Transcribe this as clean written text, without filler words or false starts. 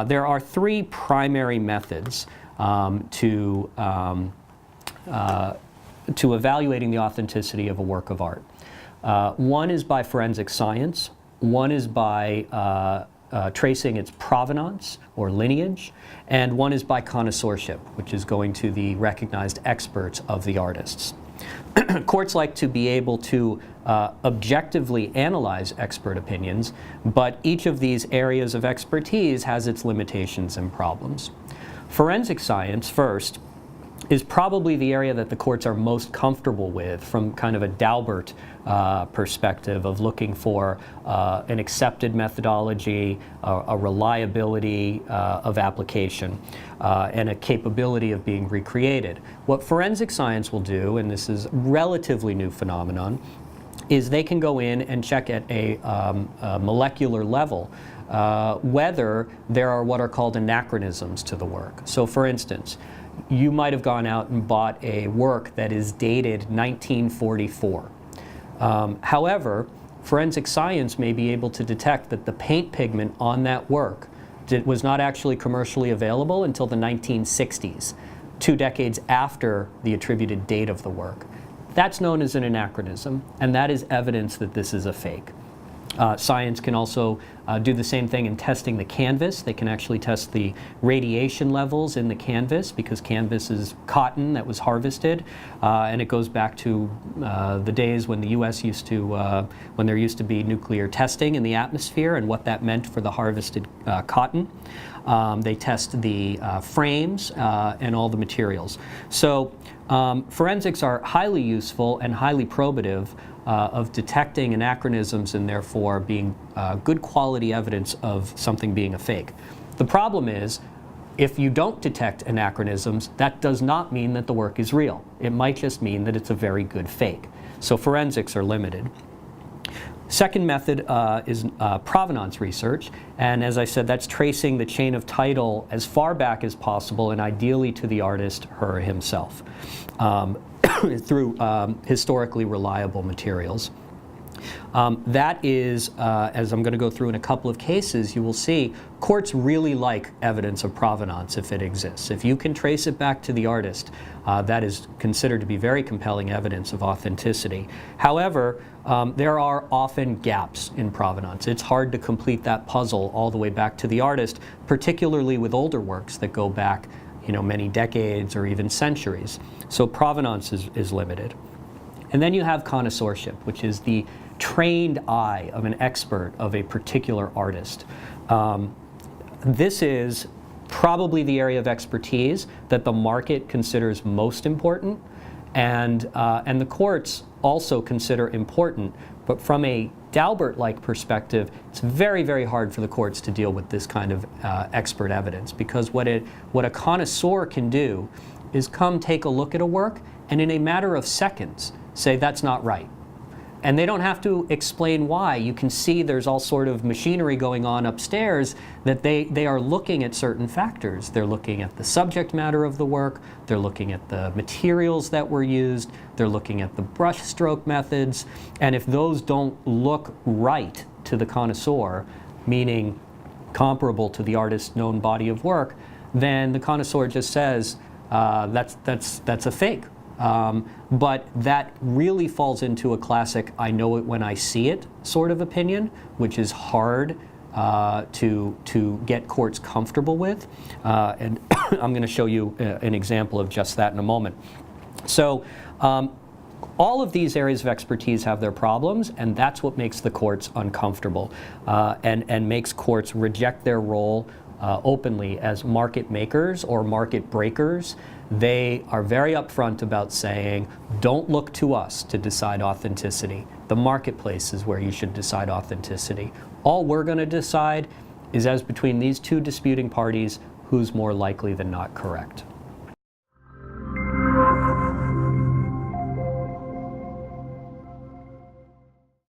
There are three primary methods to evaluating the authenticity of a work of art. One is by forensic science, one is by tracing its provenance or lineage, and one is by connoisseurship, which is going to the recognized experts of the artists. Courts like to be able to objectively analyze expert opinions, but each of these areas of expertise has its limitations and problems. Forensic science, first, is probably the area that the courts are most comfortable with from kind of a Daubert perspective of looking for an accepted methodology, a reliability of application, and a capability of being recreated. What forensic science will do, and this is a relatively new phenomenon, is they can go in and check at a molecular level whether there are what are called anachronisms to the work. So for instance, you might have gone out and bought a work that is dated 1944. However, forensic science may be able to detect that the paint pigment on that work was not actually commercially available until the 1960s, 2 decades after the attributed date of the work. That's known as an anachronism, and that is evidence that this is a fake. Science can also do the same thing in testing the canvas. They can actually test the radiation levels in the canvas, because canvas is cotton that was harvested, and it goes back to the days when the U.S. used to, when there used to be nuclear testing in the atmosphere and what that meant for the harvested cotton. They test the frames and all the materials. So forensics are highly useful and highly probative of detecting anachronisms and therefore being good quality evidence of something being a fake. The problem is, if you don't detect anachronisms, that does not mean that the work is real. It might just mean that it's a very good fake. So forensics are limited. Second method is provenance research, and as I said, that's tracing the chain of title as far back as possible and ideally to the artist, her or himself, through historically reliable materials. That is, as I'm going to go through in a couple of cases, you will see courts really like evidence of provenance if it exists. If you can trace it back to the artist, that is considered to be very compelling evidence of authenticity. However, there are often gaps in provenance. It's hard to complete that puzzle all the way back to the artist, particularly with older works that go back, many decades or even centuries. So provenance is limited. And then you have connoisseurship, which is the trained eye of an expert of a particular artist. This is probably the area of expertise that the market considers most important, and the courts also consider important. But from a Daubert-like perspective, it's very, very hard for the courts to deal with this kind of expert evidence, because what a connoisseur can do is come take a look at a work and in a matter of seconds say that's not right. And they don't have to explain why. You can see there's all sort of machinery going on upstairs that they are looking at certain factors. They're looking at the subject matter of the work, they're looking at the materials that were used, they're looking at the brush stroke methods, and if those don't look right to the connoisseur, meaning comparable to the artist's known body of work, then the connoisseur just says, that's a fake. But that really falls into a classic "I know it when I see it" sort of opinion, which is hard to get courts comfortable with. And I'm going to show you an example of just that in a moment. So all of these areas of expertise have their problems, and that's what makes the courts uncomfortable and makes courts reject their role openly as market makers or market breakers. They are very upfront about saying, don't look to us to decide authenticity. The marketplace is where you should decide authenticity. All we're going to decide is, as between these two disputing parties, who's more likely than not correct.